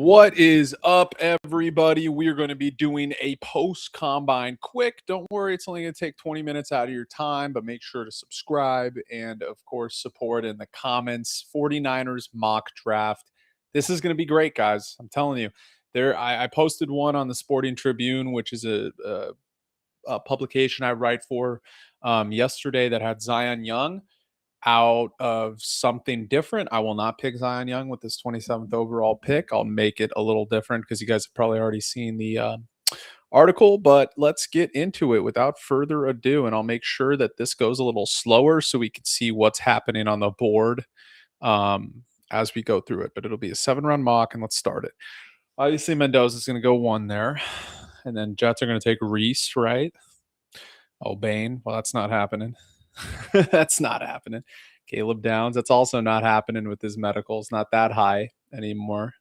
What is up, everybody? We are going to be doing a post-combine quick. Don't worry, it's only going to take 20 minutes out of your time, but make sure to subscribe and, of course, support in the comments. 49ers mock draft. This is going to be great, guys. I'm telling you. I posted one on the Sporting Tribune, which is a publication I write for, yesterday that had Zion Young out of something different. I will not pick Zion Young with this 27th overall pick. I'll make it a little different because you guys have probably already seen the article, but let's get into it without further ado. And I'll make sure that this goes a little slower so we can see what's happening on the board as we go through it. But it'll be a 7-round mock, and let's start it. Obviously, Mendoza is going to go 1 there. And then Jets are going to take Reese, right? Oh, Bain. Well, that's not happening. That's not happening. Caleb Downs. That's also not happening with his medicals. Not that high anymore.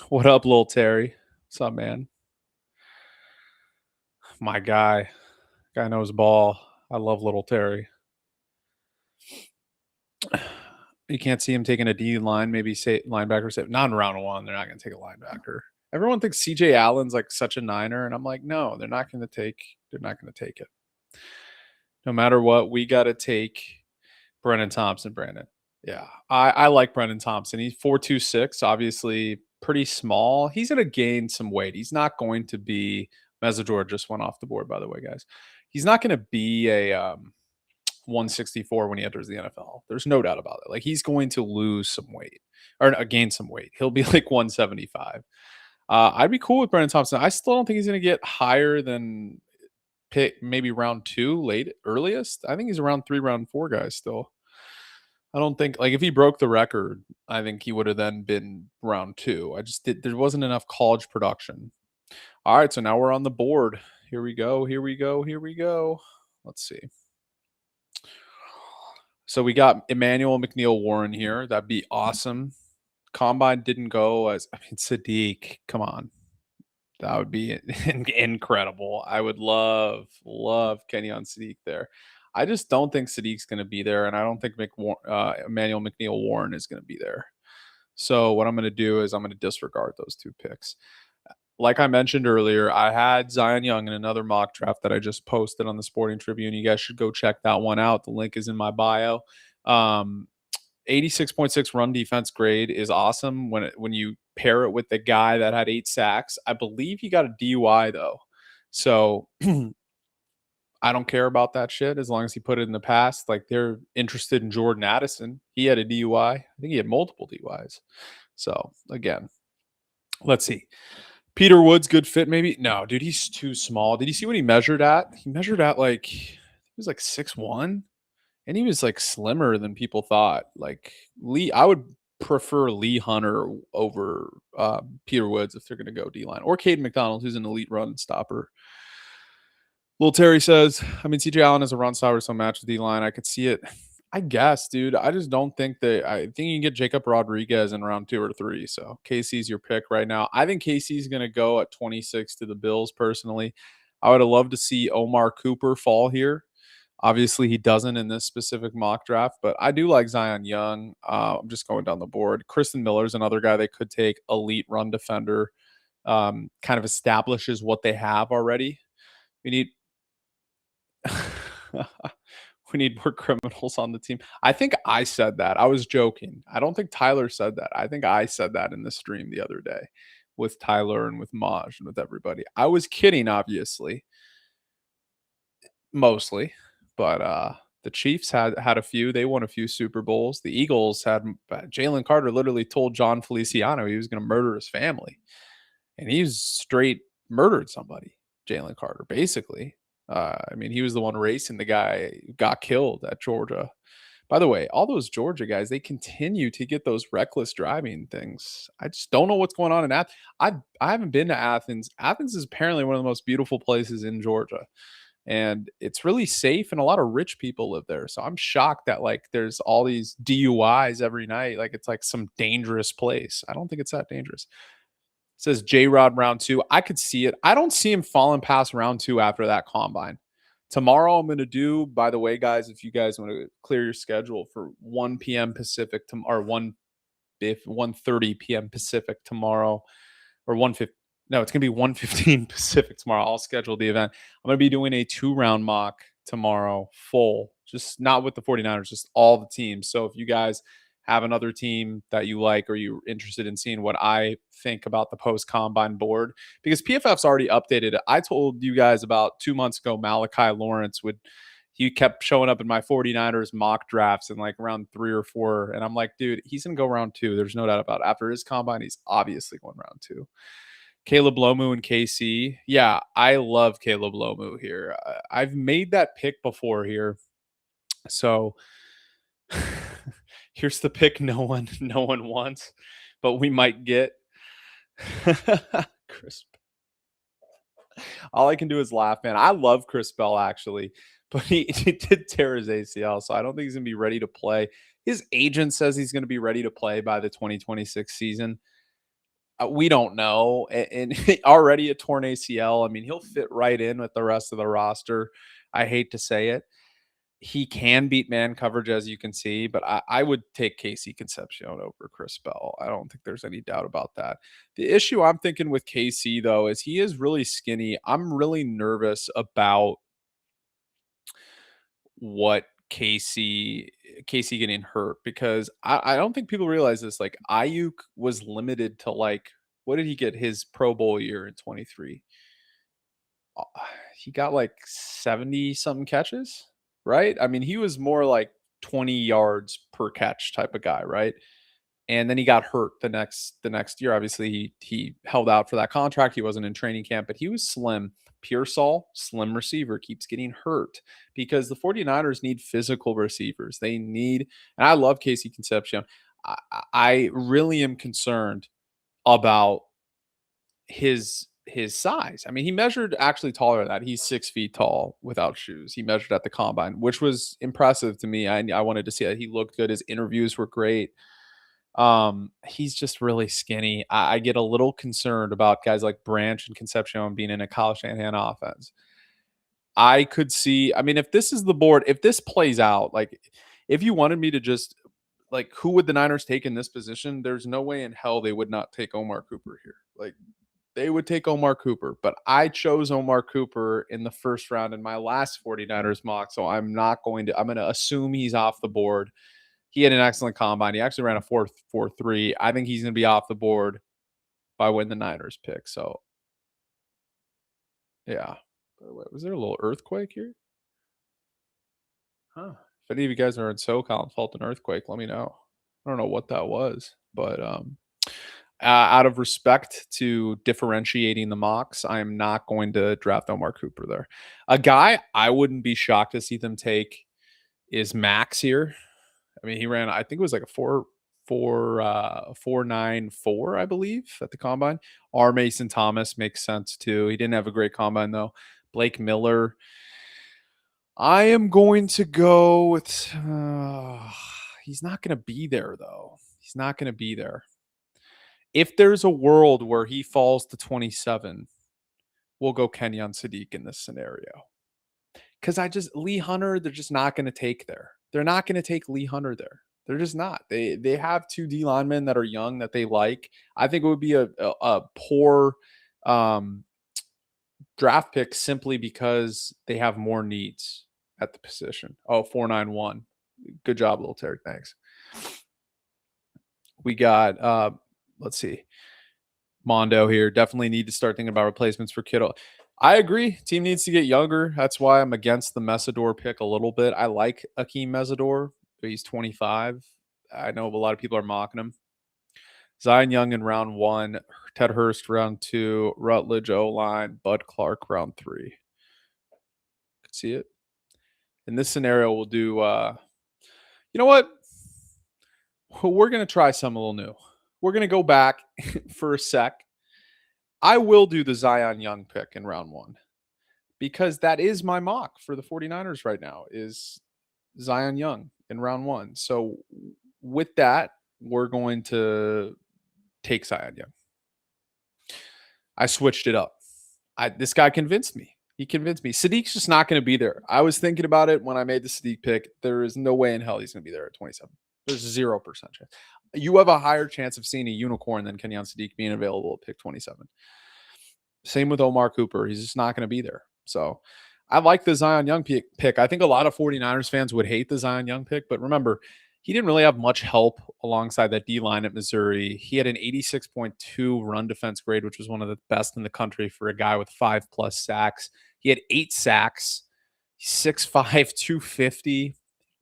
What up, little Terry? What's up, man? My guy. Guy knows ball. I love little Terry. You can't see him taking a D line, maybe say linebacker. Say, not in round 1. They're not going to take a linebacker. Everyone thinks CJ Allen's like such a Niner, and I'm like, no, they're not going to take it. No matter what, we got to take Brennan Thompson, Brandon. Yeah, I like Brennan Thompson. He's 4.26, obviously pretty small. He's going to gain some weight. He's not going to be – Mezzador just went off the board, by the way, guys. He's not going to be a 164 when he enters the NFL. There's no doubt about it. Like, he's going to lose some weight or gain some weight. He'll be like 175. I'd be cool with Brennan Thompson. I still don't think he's going to get higher than – pick maybe round 2 earliest. I think he's around 3, round 4 guys still. I don't think, like, if he broke the record, I think he would have then been round 2. There wasn't enough college production. All right, so now we're on the board. Here we go. Let's see. So we got Emmanuel McNeil Warren here. That'd be awesome. Combine didn't go as, Sadiq, come on. That would be incredible. I would love Kenyon Sadiq there. I just don't think Sadiq's going to be there, and I don't think Emmanuel McNeil Warren is going to be there. So what I'm going to do is I'm going to disregard those 2 picks. Like I mentioned earlier, I had Zion Young in another mock draft that I just posted on the Sporting Tribune. You guys should go check that one out. The link is in my bio. 86.6 run defense grade is awesome when you pair it with the guy that had 8 sacks. I believe he got a DUI though. So I don't care about that shit as long as he put it in the past. Like, they're interested in Jordan Addison. He had a DUI. I think he had multiple DUIs. So again, let's see. Peter Woods, good fit maybe? No, dude, he's too small. Did you see what he measured at? He measured at he was like 6'1". And he was like slimmer than people thought. Like, Lee, I would prefer Lee Hunter over Peter Woods if they're going to go D-line. Or Caden McDonald, who's an elite run stopper. Little Terry says, CJ Allen is a run stopper, so match with D-line. I could see it. I guess, dude. I just don't think I think you can get Jacob Rodriguez in round 2 or 3. So KC's your pick right now. I think KC's going to go at 26 to the Bills personally. I would have loved to see Omar Cooper fall here. Obviously, he doesn't in this specific mock draft, but I do like Zion Young. I'm just going down the board. Kristen Miller's another guy they could take, elite run defender, kind of establishes what they have already. We need we need more criminals on the team. I think I said that. I was joking. I don't think Tyler said that. I think I said that in the stream the other day with Tyler and with Maj and with everybody. I was kidding, obviously. Mostly. But the Chiefs had a few. They won a few Super Bowls. The Eagles had Jalen Carter literally told John Feliciano he was going to murder his family. And he's straight murdered somebody, Jalen Carter, basically. He was the one racing the guy who got killed at Georgia. By the way, all those Georgia guys, they continue to get those reckless driving things. I just don't know what's going on in Athens. I haven't been to Athens. Athens is apparently one of the most beautiful places in Georgia. And it's really safe, and a lot of rich people live there. So I'm shocked that there's all these DUIs every night. Like, it's like some dangerous place. I don't think it's that dangerous. It says J-Rod round 2. I could see it. I don't see him falling past round 2 after that combine. Tomorrow I'm going to do, by the way, guys, if you guys want to clear your schedule for 1 p.m. Pacific or 1 1:30 p.m. Pacific tomorrow, or 1:50. No, it's gonna be 1:15 Pacific tomorrow. I'll schedule the event. I'm gonna be doing a 2-round mock tomorrow, full, just not with the 49ers, just all the teams. So if you guys have another team that you like, or you're interested in seeing what I think about the post combine board, because PFF's already updated it. I told you guys about 2 months ago, Malachi Lawrence he kept showing up in my 49ers mock drafts in like round 3 or 4. And I'm like, dude, he's going to go round 2. There's no doubt about it. After his combine, he's obviously going round 2. Caleb Lomu and KC. Yeah, I love Caleb Lomu here. I've made that pick before here. So here's the pick no one wants, but we might get. Chris. All I can do is laugh, man. I love Chris Bell, actually, but he did tear his ACL, so I don't think he's going to be ready to play. His agent says he's going to be ready to play by the 2026 season. We don't know. And already a torn ACL. I mean, he'll fit right in with the rest of the roster. I hate to say it. He can beat man coverage, as you can see, but I would take Casey Concepcion over Chris Bell. I don't think there's any doubt about that. The issue I'm thinking with KC, though, is he is really skinny. I'm really nervous about what Casey getting hurt, because I don't think people realize this. Like, Ayuk was limited to, like, what did he get his Pro Bowl year in 23? He got like 70 something catches, right? I mean, he was more like 20 yards per catch type of guy, right? And then he got hurt the next year. Obviously, he held out for that contract. He wasn't in training camp, but he was slim. Pearsall, slim receiver, keeps getting hurt because the 49ers need physical receivers. They need, and I love Casey Concepcion. I really am concerned about his size. I mean, he measured actually taller than that. He's 6 feet tall without shoes. He measured at the combine, which was impressive to me. I wanted to see that. He looked good. His interviews were great. He's just really skinny. I get a little concerned about guys like Branch and Concepcion being in a Kyle Shanahan offense. I could see, I mean, if this is the board, if this plays out, like, if you wanted me to just, like, who would the Niners take in this position? There's no way in hell they would not take Omar Cooper here. Like, they would take Omar Cooper, but I chose Omar Cooper in the first round in my last 49ers mock. So I'm going to assume he's off the board. He had an excellent combine. He actually ran a 4.43. I think he's going to be off the board by when the Niners pick. So, yeah. Was there a little earthquake here? Huh. If any of you guys are in SoCal and felt an earthquake, let me know. I don't know what that was, but out of respect to differentiating the mocks, I am not going to draft Omar Cooper there. A guy I wouldn't be shocked to see them take is Max here. I mean, he ran, I think it was like a 4.94, I believe, at the combine. R. Mason Thomas makes sense too. He didn't have a great combine though. Blake Miller. I am going to go with. He's not going to be there though. He's not going to be there. If there's a world where he falls to 27, we'll go Kenyon Sadiq in this scenario. Because Lee Hunter, they're just not going to take there. They're not going to take Lee Hunter there. They're just not. They have 2 D linemen that are young that they like. I think it would be a poor draft pick simply because they have more needs at the position. Oh, 491. Good job, little Terry. Thanks. We got let's see. Mondo here. Definitely need to start thinking about replacements for Kittle. I agree. Team needs to get younger. That's why I'm against the Mesidor pick a little bit. I like Akeem Mesidor, but he's 25. I know a lot of people are mocking him. Zion Young in round 1, Ted Hurst round 2, Rutledge O-line, Bud Clark round 3. See it? In this scenario, we'll do you know what? We're going to try something a little new. We're going to go back for a sec. I will do the Zion Young pick in round 1 because that is my mock for the 49ers right now is Zion Young in round 1. So with that, we're going to take Zion Young. I switched it up. This guy convinced me. He convinced me. Sadiq's just not going to be there. I was thinking about it when I made the Sadiq pick. There is no way in hell he's going to be there at 27. There's 0% chance. You have a higher chance of seeing a unicorn than Kenyon Sadiq being available at pick 27. Same with Omar Cooper. He's just not going to be there. So I like the Zion Young pick. I think a lot of 49ers fans would hate the Zion Young pick, but remember, he didn't really have much help alongside that D line at Missouri. He had an 86.2 run defense grade, which was one of the best in the country for a guy with 5+ sacks. He had 8 sacks, 6'5, 250.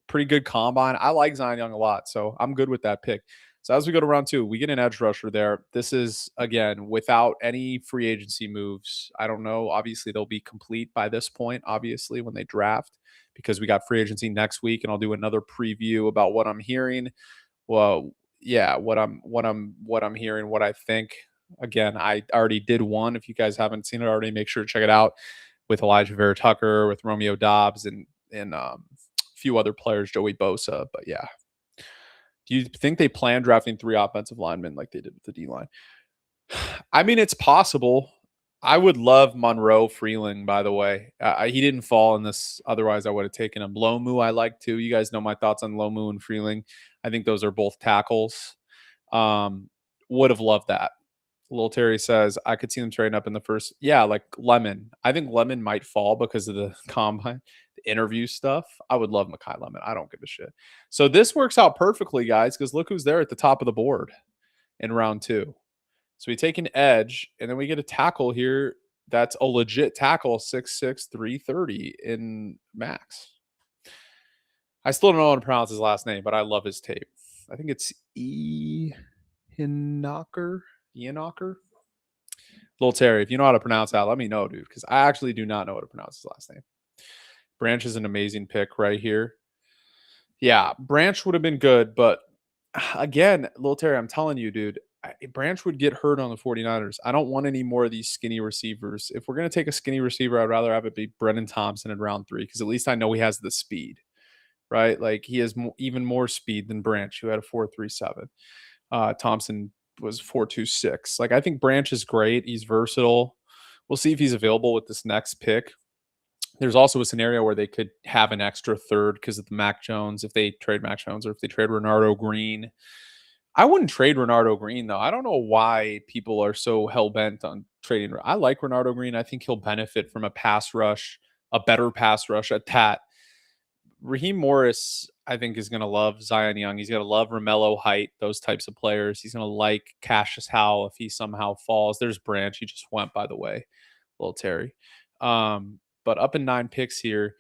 Pretty good combine. I like Zion Young a lot, so I'm good with that pick. So as we go to round 2, we get an edge rusher there. This is, again, without any free agency moves. I don't know. Obviously, they'll be complete by this point, obviously, when they draft, because we got free agency next week, and I'll do another preview about what I'm hearing. Well, yeah, what I'm hearing, what I think. Again, I already did one. If you guys haven't seen it already, make sure to check it out with Elijah Vera Tucker, with Romeo Dobbs, and a few other players, Joey Bosa. But yeah, do you think they plan drafting 3 offensive linemen like they did with the D line? I mean, it's possible. I would love Monroe Freeling, by the way. He didn't fall in this. Otherwise, I would have taken him. Lomu, I like too. You guys know my thoughts on Lomu and Freeling. I think those are both tackles. Would have loved that. Lil Terry says, I could see them trading up in the first. Yeah, like Lemon. I think Lemon might fall because of the combine, the interview stuff. I would love Makai Lemon. I don't give a shit. So this works out perfectly, guys, because look who's there at the top of the board in round 2. So we take an edge, and then we get a tackle here that's a legit tackle, 6'6", 330 in max. I still don't know how to pronounce his last name, but I love his tape. I think it's Ianocker. Little Terry, if you know how to pronounce that, let me know, dude, because I actually do not know how to pronounce his last name. Branch is an amazing pick right here. Yeah, Branch would have been good, but again, Little Terry, I'm telling you, dude, Branch would get hurt on the 49ers. I don't want any more of these skinny receivers. If we're going to take a skinny receiver, I'd rather have it be Brennan Thompson in round 3 because at least I know he has the speed, right? Like he has even more speed than Branch, who had a 4.37. Thompson was 4.26. Like I think Branch is great. He's versatile. We'll see if he's available with this next pick. There's also a scenario where they could have an extra third because of the Mac Jones, if they trade Mac Jones or if they trade Renardo Green. I wouldn't trade Renardo Green, though. I don't know why people are so hell-bent on trading. I like Renardo Green. I think he'll benefit from a pass rush, a better pass rush at that. Raheem Morris, I think, is going to love Zion Young. He's going to love Romello Height, those types of players. He's going to like Cassius Howell if he somehow falls. There's Branch. He just went, by the way, little Terry. But up in 9 picks here,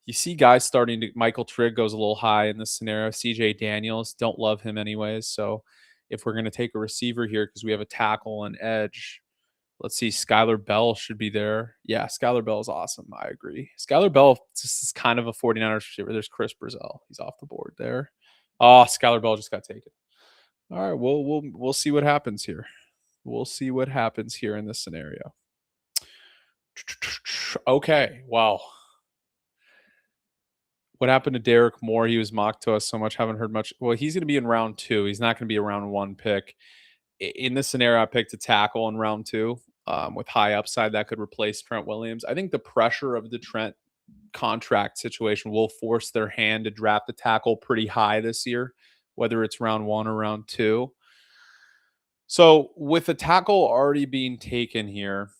you see guys starting to. Michael Trigg goes a little high in this scenario. CJ Daniels, don't love him anyways. So if we're going to take a receiver here because we have a tackle and edge, let's see. Skylar Bell should be there. Yeah, Skylar Bell is awesome. I agree. Skylar Bell just is kind of a 49ers receiver. There's Chris Brazell. He's off the board there. Oh, Skylar Bell just got taken. All right, we'll see what happens here. We'll see what happens here in this scenario. Okay, wow. What happened to Derek Moore? He was mocked to us so much. Haven't heard much. Well, he's going to be in round 2. He's not going to be a round 1 pick. In this scenario, I picked a tackle in round 2 with high upside that could replace Trent Williams. I think the pressure of the Trent contract situation will force their hand to draft a tackle pretty high this year, whether it's round 1 or round 2. So with the tackle already being taken here,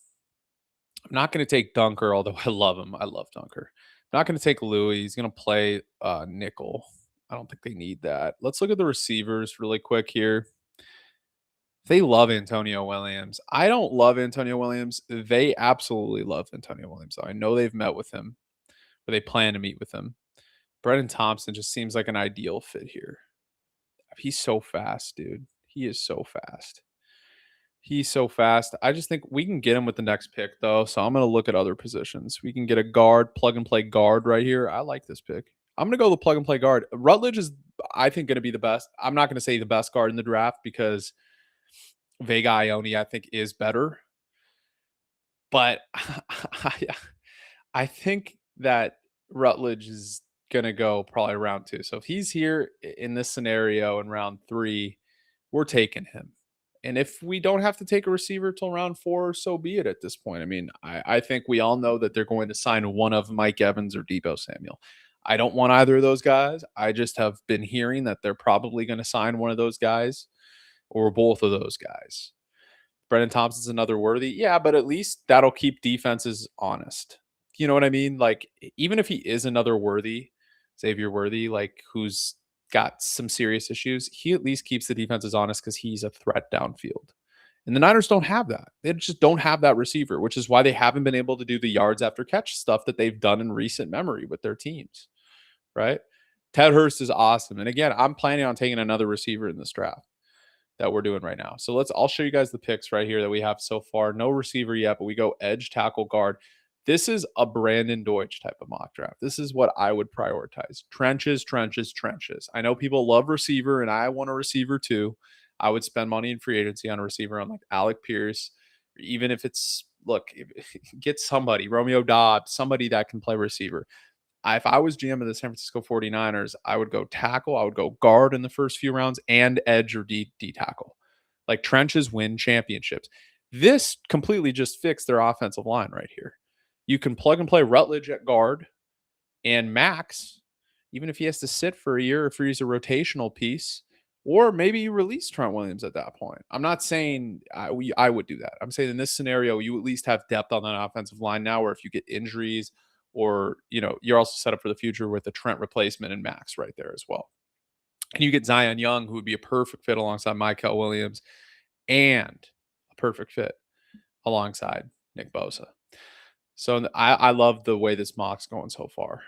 I'm not going to take Dunker, although I love him. I love Dunker. I'm not going to take Louis. He's going to play nickel. I don't think they need that. Let's look at the receivers really quick here. They love Antonio Williams. I don't love Antonio Williams. They absolutely love Antonio Williams. So I know they've met with him, or they plan to meet with him. Brennan Thompson just seems like an ideal fit here. He's so fast, dude. He is so fast. He's so fast. I just think we can get him with the next pick, though. So I'm going to look at other positions. We can get a guard, plug and play guard right here. I like this pick. I'm going to go the plug and play guard. Rutledge is, I think, going to be the best. I'm not going to say the best guard in the draft because Vega Ione, I think, is better. But I think that Rutledge is going to go probably round 2. So if he's here in this scenario in round 3, we're taking him. And if we don't have to take a receiver till round 4, so be it at this point. I mean, I think we all know that they're going to sign one of Mike Evans or Deebo Samuel. I don't want either of those guys. I just have been hearing that they're probably going to sign one of those guys or both of those guys. Brennan Thompson's another Worthy. Yeah, but at least that'll keep defenses honest. You know what I mean? Like, even if he is another Worthy, Xavier Worthy, like, who's got some serious issues, he at least keeps the defenses honest because he's a threat downfield. And the Niners don't have that. They just don't have that receiver, which is why they haven't been able to do the yards after catch stuff that they've done in recent memory with their teams, right? Ted Hurst is awesome. And again, I'm planning on taking another receiver in this draft that we're doing right now. So I'll show you guys the picks right here that we have so far. No receiver yet, but we go edge, tackle, guard. This is a Brandon Deutsch type of mock draft. This is what I would prioritize. Trenches, trenches, trenches. I know people love receiver, and I want a receiver too. I would spend money in free agency on a receiver on like Alec Pierce, even if it's get somebody, Romeo Dobbs, somebody that can play receiver. If I was GM of the San Francisco 49ers, I would go tackle, I would go guard in the first few rounds, and edge or D tackle. Like, trenches win championships. This completely just fixed their offensive line right here. You can plug and play Rutledge at guard and Max, even if he has to sit for a year, if he's a rotational piece, or maybe you release Trent Williams at that point. I'm not saying I would do that. I'm saying in this scenario, you at least have depth on that offensive line now, where if you get injuries, or you're also set up for the future with a Trent replacement and Max right there as well. And you get Zion Young, who would be a perfect fit alongside Michael Williams, and a perfect fit alongside Nick Bosa. So I love the way this mock's going so far.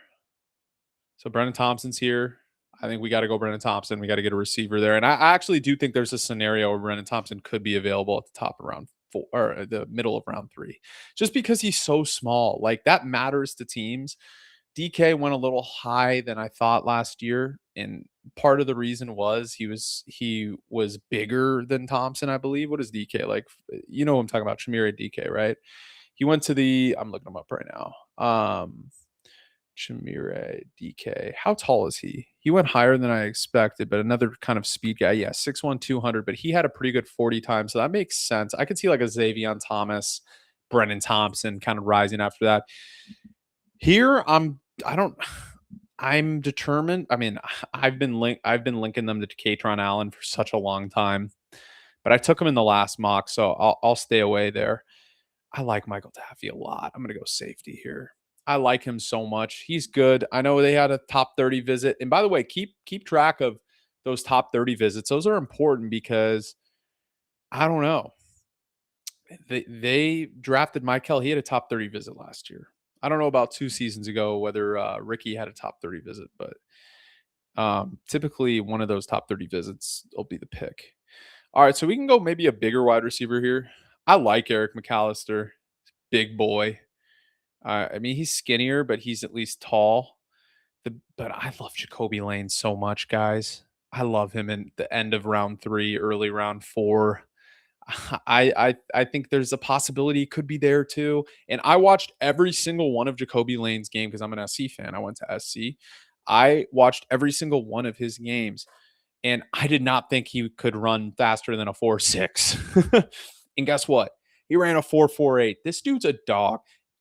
So Brennan Thompson's here. I think we got to go Brennan Thompson. We got to get a receiver there. And I actually do think there's a scenario where Brennan Thompson could be available at the top of round 4 or the middle of round 3, just because he's so small. Like, that matters to teams. DK went a little high than I thought last year, and part of the reason was he was bigger than Thompson, I believe. What is DK like? You know what I'm talking about, Shamir DK, right? He went to I'm looking him up right now. Shamir DK. How tall is he? He went higher than I expected, but another kind of speed guy. Yeah, 6'1", 200, but he had a pretty good 40 time, so that makes sense. I could see like a Xavier Thomas, Brennan Thompson kind of rising after that. Here, I'm determined. I mean, I've been linking them to Katron Allen for such a long time, but I took him in the last mock, so I'll stay away there. I like Michael Taffy a lot. I'm gonna go safety here. I like him so much. He's good. I know they had a top 30 visit, and by the way, keep track of those top 30 visits. Those are important because I don't know. They drafted Michael. He had a top 30 visit last year. I don't know about 2 seasons ago whether Ricky had a top 30 visit, but typically one of those top 30 visits will be the pick. All right, so we can go maybe a bigger wide receiver here. I like Eric McAllister, big boy. I mean, he's skinnier, but he's at least tall. But I love Jacoby Lane so much, guys. I love him in the end of round 3, early round 4. I think there's a possibility he could be there too. And I watched every single one of Jacoby Lane's game because I'm an SC fan. I went to SC. I watched every single one of his games, and I did not think he could run faster than a 4.6. And guess what? He ran a 4.48. This dude's a dog.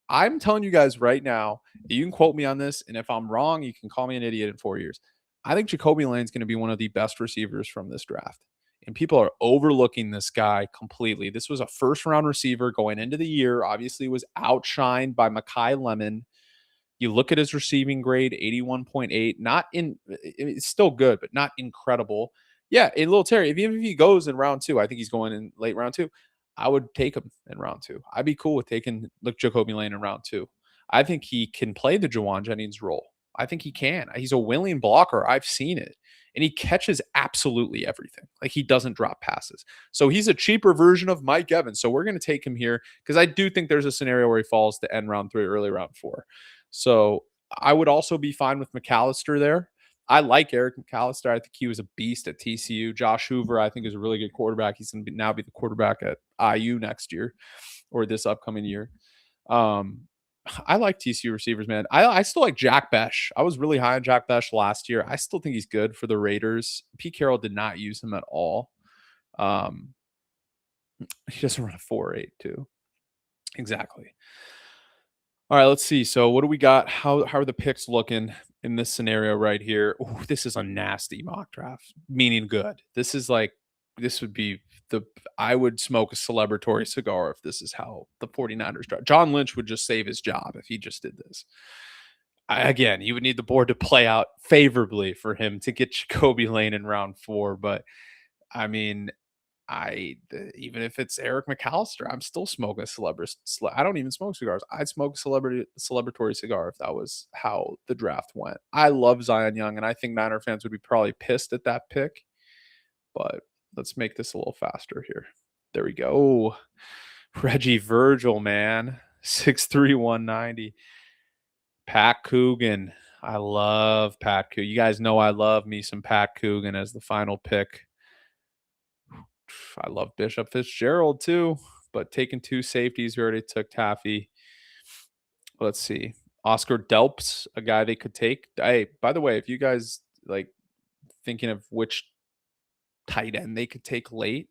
I'm telling you guys right now, you can quote me on this, and if I'm wrong, you can call me an idiot in 4 years. I think Jacoby Lane's going to be one of the best receivers from this draft. And people are overlooking this guy completely. This was a first-round receiver going into the year. Obviously, was outshined by Mekhi Lemon. You look at his receiving grade, 81.8. It's still good, but not incredible. Yeah, a little Terry. Even if he goes in round 2, I think he's going in late round 2. I would take him in round 2. I'd be cool with taking Jacoby Lane in round 2. I think he can play the Jawan Jennings role. I think he can. He's a willing blocker. I've seen it. And he catches absolutely everything. Like, he doesn't drop passes. So he's a cheaper version of Mike Evans. So we're going to take him here because I do think there's a scenario where he falls to end round 3, early round 4. So I would also be fine with McAllister there. I like Eric McAllister. I think he was a beast at TCU. Josh Hoover, I think, is a really good quarterback. He's going to now be the quarterback at IU next year or this upcoming year. I like TCU receivers, man. I still like Jack Besh. I was really high on Jack Besh last year. I still think he's good for the Raiders. Pete Carroll did not use him at all. He doesn't run a 4.8 too. Exactly. All right, let's see. So what do we got? How are the picks looking? in this scenario right here. Ooh, this is a nasty mock draft, meaning good. This is like this would be the I would smoke a celebratory cigar if this is how the 49ers draft. John Lynch would just save his job if he just did this. Again, you would need the board to play out favorably for him to get Jacoby Lane in round 4, but I mean, even if it's Eric McAllister, I'm still smoking a I don't even smoke cigars. I'd smoke a celebratory cigar if that was how the draft went. I love Zion Young, and I think Niner fans would be probably pissed at that pick. But let's make this a little faster here. There we go. Reggie Virgil, man. 6'3", 190. Pat Coogan. I love Pat Coogan. You guys know I love me some Pat Coogan as the final pick. I love Bishop Fitzgerald too, but taking 2 safeties, we already took Taffy. Let's see. Oscar Delp's a guy they could take. Hey, by the way, if you guys like thinking of which tight end they could take late,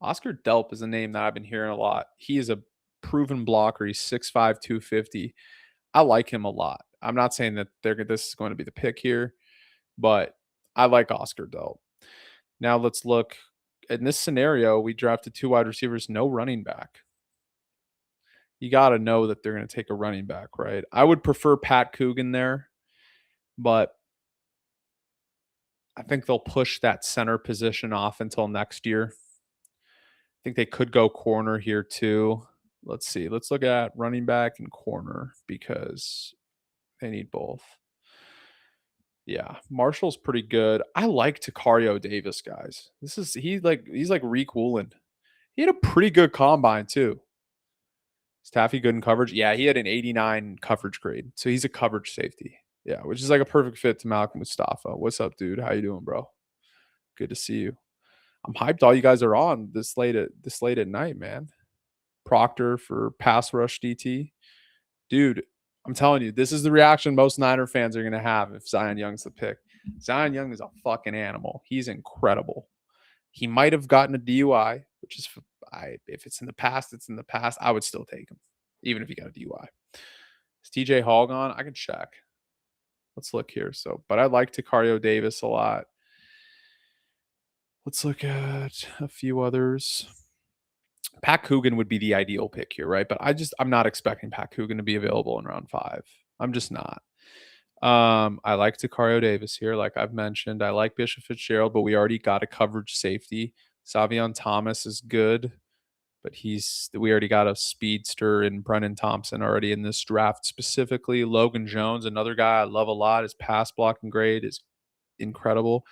Oscar Delp is a name that I've been hearing a lot. He is a proven blocker. He's 6'5", 250. I like him a lot. I'm not saying that this is going to be the pick here, but I like Oscar Delp. Now let's look. In this scenario, we drafted 2 wide receivers, no running back. You got to know that they're going to take a running back, right? I would prefer Pat Coogan there, but I think they'll push that center position off until next year. I think they could go corner here too. Let's see. Let's look at running back and corner because they need both. Yeah, Marshall's pretty good. I like Takario Davis, guys. He's like Reek Woolen. He had a pretty good combine too. Is Taffy good in coverage? Yeah, he had an 89 coverage grade. So he's a coverage safety. Yeah, which is like a perfect fit to Malcolm Mustafa. What's up, dude? How you doing, bro? Good to see you. I'm hyped all you guys are on this late at night, man. Proctor for pass rush DT. Dude, I'm telling you, this is the reaction most Niner fans are going to have if Zion Young's the pick. Zion Young is a fucking animal. He's incredible. He might have gotten a DUI, which is if it's in the past, it's in the past. I would still take him, even if he got a DUI. Is TJ Hall gone? I can check. Let's look here. But I like Takario Davis a lot. Let's look at a few others. Pat Coogan would be the ideal pick here, right? But I'm not expecting Pat Coogan to be available in round 5. I'm just not. I like Takario Davis here, like I've mentioned. I like Bishop Fitzgerald, but we already got a coverage safety. Savion Thomas is good, but we already got a speedster in Brennan Thompson already in this draft specifically. Logan Jones, another guy I love a lot. His pass blocking grade is incredible.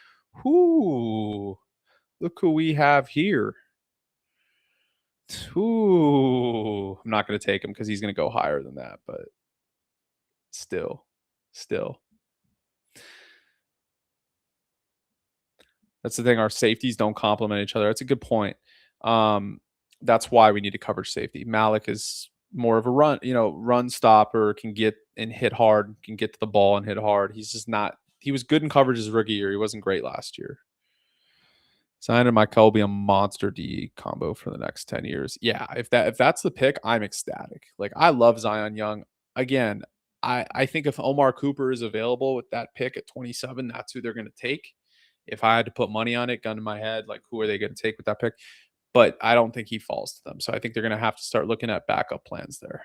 Ooh, look who we have here. Ooh, I'm not going to take him because he's going to go higher than that, but still. That's the thing. Our safeties don't complement each other. That's a good point. That's why we need a coverage safety. Malik is more of a run stopper, can get and hit hard, can get to the ball and hit hard. He's just not. He was good in coverage his rookie year. He wasn't great last year. Zion and Michael will be a monster D combo for the next 10 years. Yeah, if that's the pick, I'm ecstatic. Like I love Zion Young. Again, I think if Omar Cooper is available with that pick at 27, that's who they're going to take. If I had to put money on it, gun to my head, like who are they going to take with that pick? But I don't think he falls to them. So I think they're going to have to start looking at backup plans there.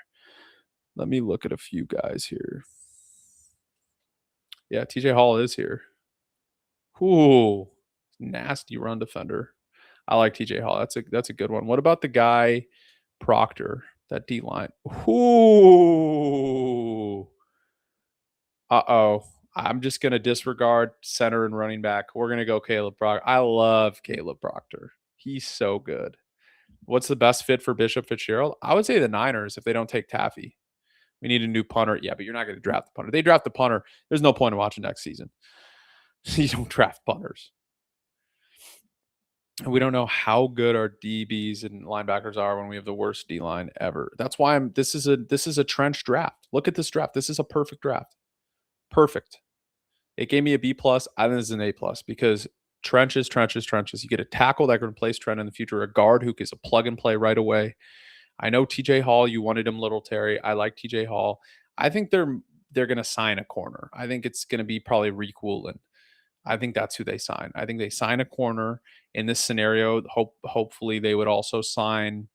Let me look at a few guys here. Yeah, TJ Hall is here. Ooh, nasty run defender. I like TJ Hall. That's a good one. What about the guy Proctor, that D line? Ooh. Uh-oh. I'm just going to disregard center and running back. We're going to go Caleb Proctor. I love Caleb Proctor. He's so good. What's the best fit for Bishop Fitzgerald? I would say the Niners if they don't take Taffy. We need a new punter. Yeah, but you're not going to draft the punter. They draft the punter. There's no point in watching next season. You don't draft punters. We don't know how good our DBs and linebackers are when we have the worst D line ever. That's why this is a trench draft. Look at this draft. This is a perfect draft. Perfect. It gave me a B+. I think this is an A+ because trenches. You get a tackle that can replace Trent in the future, a guard who is a plug and play right away. I know TJ Hall, you wanted him little Terry. I like TJ Hall. I think they're going to sign a corner. I think it's going to be probably Reek Woolen. I think that's who they sign. I think they sign a corner in this scenario. Hopefully they would also sign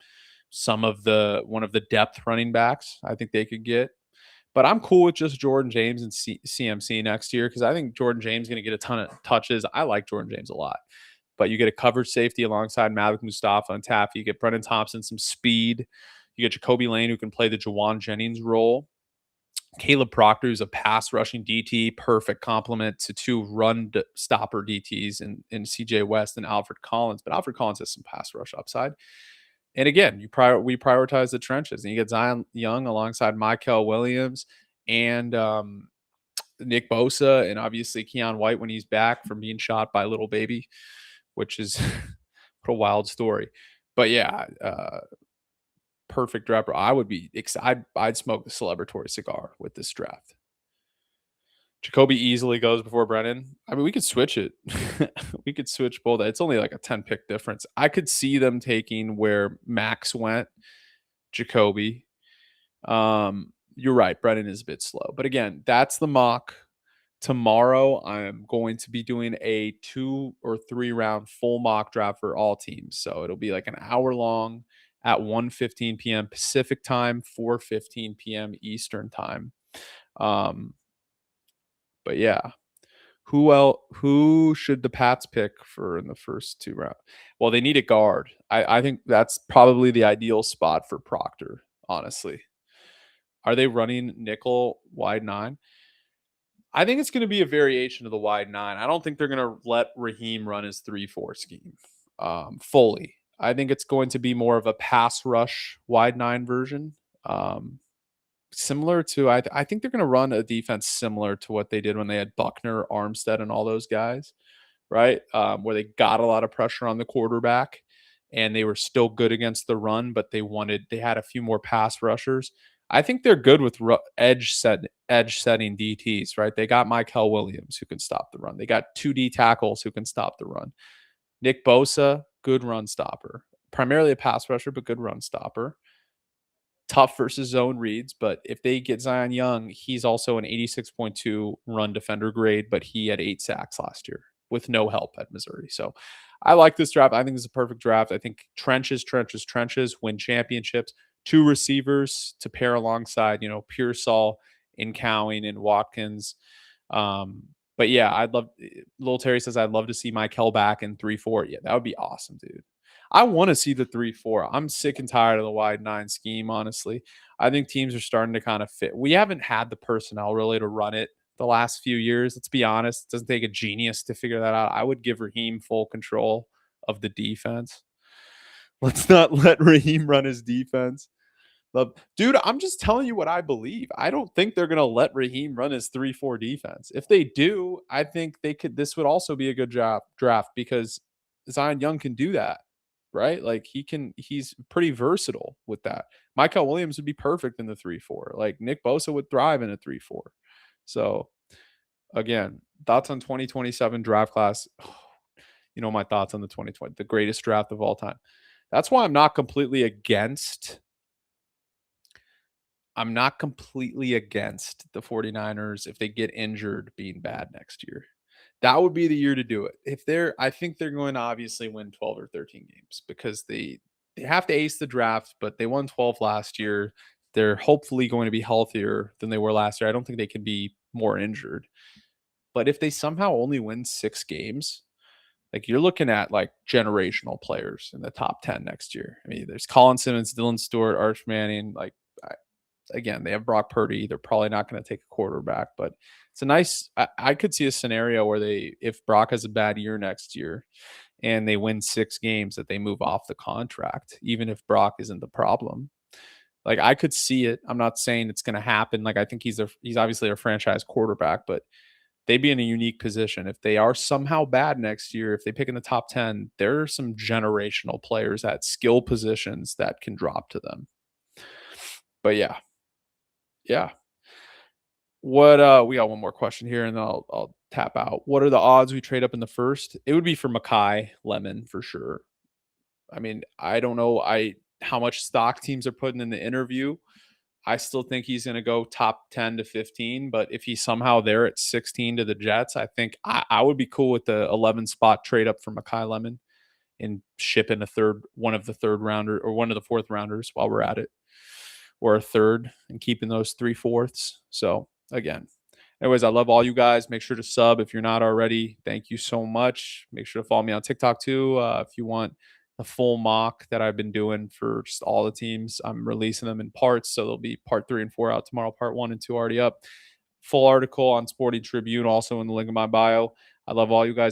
one of the depth running backs. I think they could get. But I'm cool with just Jordan James and CMC next year because I think Jordan James is going to get a ton of touches. I like Jordan James a lot. But you get a coverage safety alongside Malik Mustafa and Taffy. You get Brennan Thompson, some speed. You get Jacoby Lane, who can play the Jawan Jennings role. Caleb Proctor, who's a pass rushing DT, perfect complement to two stopper DTs in CJ West and Alfred Collins. But Alfred Collins has some pass rush upside. And again, we prioritize the trenches, and you get Zion Young alongside Michael Williams and Nick Bosa, and obviously Keon White when he's back from being shot by little baby, which is what a wild story. But yeah, perfect draft. I would be excited. I'd smoke the celebratory cigar with this draft. Jacoby easily goes before Brennan. I mean, we could switch it. We could switch both. It's only like a 10 pick difference. I could see them taking where Max went, Jacoby. You're right. Brennan is a bit slow. But again, that's the mock. Tomorrow, I'm going to be doing a 2 or 3 round full mock draft for all teams. So it'll be like an hour long at 1:15 p.m. Pacific time, 4:15 p.m. Eastern time. But yeah, who should the Pats pick for in the first 2 rounds? Well, they need a guard. I think that's probably the ideal spot for Proctor, honestly. Are they running nickel wide 9? I think it's going to be a variation of the wide 9. I don't think they're going to let Raheem run his 3-4 scheme fully. I think it's going to be more of a pass rush wide 9 version. Similar to, I think they're going to run a defense similar to what they did when they had Buckner, Armstead, and all those guys, right? Where they got a lot of pressure on the quarterback and they were still good against the run, but they had a few more pass rushers. I think they're good with edge setting DTs, right? They got Michael Williams who can stop the run. They got 2D tackles who can stop the run. Nick Bosa, good run stopper. Primarily a pass rusher, but good run stopper. Tough versus zone reads, but if they get Zion Young, he's also an 86.2 run defender grade, but he had 8 sacks last year with no help at Missouri. So I like this draft. I think it's a perfect draft. I think trenches win championships. 2 receivers to pair alongside, Pearsall and Cowing and Watkins. But yeah, Lil Terry says I'd love to see Michael back in 3-4. Yeah, that would be awesome, dude. I want to see the 3-4. I'm sick and tired of the wide 9 scheme, honestly. I think teams are starting to kind of fit. We haven't had the personnel really to run it the last few years. Let's be honest. It doesn't take a genius to figure that out. I would give Raheem full control of the defense. Let's not let Raheem run his defense. Dude, I'm just telling you what I believe. I don't think they're going to let Raheem run his 3-4 defense. If they do, I think this would also be a good draft because Zion Young can do that. Right? Like he's pretty versatile with that. Michael Williams would be perfect in the 3-4. Like Nick Bosa would thrive in a 3-4. So again, thoughts on 2027 draft class. You know my thoughts on the 2020, the greatest draft of all time. That's why I'm not completely against the 49ers if they get injured being bad next year. That would be the year to do it. I think they're going to obviously win 12 or 13 games because they have to ace the draft, but they won 12 last year. They're hopefully going to be healthier than they were last year. I don't think they can be more injured. But if they somehow only win 6 games, like you're looking at like generational players in the top 10 next year. I mean, there's Colin Simmons, Dylan Stewart, Arch Manning, again, they have Brock Purdy. They're probably not going to take a quarterback, but it's a nice. I could see a scenario where if Brock has a bad year next year and they win 6 games, that they move off the contract, even if Brock isn't the problem. Like I could see it. I'm not saying it's going to happen. Like I think he's obviously a franchise quarterback, but they'd be in a unique position. If they are somehow bad next year, if they pick in the top 10, there are some generational players at skill positions that can drop to them. But yeah. What we got one more question here and then I'll tap out. What are the odds we trade up in the first? It would be for Makai Lemon for sure. I mean, I don't know how much stock teams are putting in the interview, I still think he's going to go top 10 to 15, but if he's somehow there at 16 to the Jets, I think I would be cool with the 11 spot trade up for Makai Lemon and ship in one of the third rounder or one of the fourth rounders while we're at it, or a third, and keeping those 3/4. So again, anyways, I love all you guys. Make sure to sub if you're not already. Thank you so much. Make sure to follow me on TikTok too. If you want the full mock that I've been doing for just all the teams, I'm releasing them in parts. So there'll be part 3 and 4 out tomorrow, part 1 and 2 already up. Full article on Sporting Tribune, also in the link in my bio. I love all you guys.